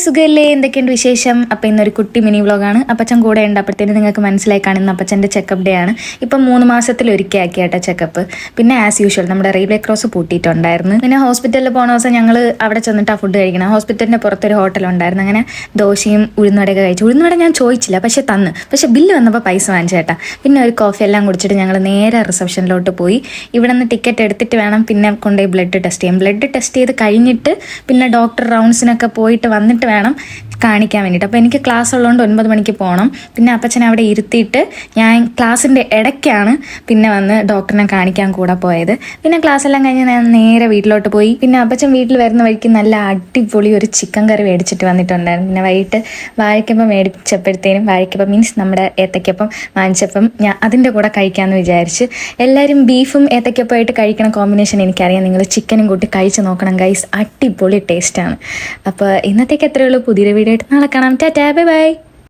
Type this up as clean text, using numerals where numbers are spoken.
സുഖല്ലേ, എന്തൊക്കെയുണ്ട് വിശേഷം? അപ്പോൾ ഇന്നൊരു കുട്ടി മിനി വ്ളോഗാണ്. അപ്പച്ചൻ കൂടെ ഉണ്ട്. അപ്പോഴത്തേന് നിങ്ങൾക്ക് മനസ്സിലായി കാണുന്ന അപ്പച്ചൻ്റെ ചെക്കപ്പ് ഡേ ആണ്. ഇപ്പം 3 മാസത്തിലൊരിക്കൽ ആക്കിയാട്ടോ ചെക്കപ്പ്. പിന്നെ ആസ് യൂഷ്വൽ നമ്മുടെ റെയിൽവേ ക്രോസ് പൂട്ടിയിട്ടുണ്ടായിരുന്നു. പിന്നെ ഹോസ്പിറ്റലിൽ പോണ ദിവസം ഞങ്ങൾ അവിടെ ചെന്നിട്ട് ആ ഫുഡ് കഴിക്കണം. ഹോസ്പിറ്റലിൻ്റെ പുറത്തൊരു ഹോട്ടലുണ്ടായിരുന്നു. അങ്ങനെ ദോശയും ഉഴുന്നുവടയൊക്കെ കഴിച്ചു. ഉഴുന്നുവട ഞാൻ ചോദിച്ചില്ല, പക്ഷെ ബില്ല് വന്നപ്പോൾ പൈസ വാങ്ങിച്ചേട്ടാ. പിന്നെ ഒരു കോഫി എല്ലാം കുടിച്ചിട്ട് ഞങ്ങൾ നേരെ റിസപ്ഷനിലോട്ട് പോയി. ഇവിടെ നിന്ന് ടിക്കറ്റ് എടുത്തിട്ട് വേണം പിന്നെ കൊണ്ടുപോയി ബ്ലഡ് ടെസ്റ്റ് ചെയ്യാം. ബ്ലഡ് ടെസ്റ്റ് ചെയ്ത് കഴിഞ്ഞിട്ട് പിന്നെ ഡോക്ടർ റൗണ്ട്സിനൊക്കെ പോയിട്ട് വന്നിട്ട് വേണം കാണിക്കാൻ വേണ്ടിയിട്ട്. അപ്പോൾ എനിക്ക് ക്ലാസ് ഉള്ളതുകൊണ്ട് 9 മണിക്ക് പോകണം. പിന്നെ അപ്പച്ചനെ അവിടെ ഇരുത്തിയിട്ട് ഞാൻ ക്ലാസ്സിൻ്റെ ഇടയ്ക്കാണ് പിന്നെ വന്ന് ഡോക്ടറിനെ കാണിക്കാൻ കൂടെ പോയത്. പിന്നെ ക്ലാസ് എല്ലാം കഴിഞ്ഞ് ഞാൻ നേരെ വീട്ടിലോട്ട് പോയി. പിന്നെ അപ്പച്ചൻ വീട്ടിൽ വരുന്ന വഴിക്ക് നല്ല അടിപൊളി ഒരു ചിക്കൻ കറി മേടിച്ചിട്ട് വന്നിട്ടുണ്ടായിരുന്നു. പിന്നെ വൈകിട്ട് വാഴയ്ക്കപ്പം മേടിച്ചപ്പോഴത്തേനും, വാഴയ്ക്കപ്പം മീൻസ് നമ്മുടെ ഏത്തയ്ക്കപ്പം വാങ്ങിച്ചപ്പം ഞാൻ അതിൻ്റെ കൂടെ കഴിക്കാമെന്ന് വിചാരിച്ച്. എല്ലാവരും ബീഫും ഏത്തയ്ക്കപ്പമായിട്ട് കഴിക്കണ കോമ്പിനേഷൻ എനിക്കറിയാം. നിങ്ങൾ ചിക്കനും കൂട്ടി കഴിച്ച് നോക്കണം ഗൈസ്, അടിപൊളി ടേസ്റ്റാണ്. അപ്പോൾ ഇന്നത്തേക്ക് എത്രയുള്ളൂ. പുതിയൊരു വീഡിയോ ആയിട്ട് നാളെ കാണാം. Tata, bye bye.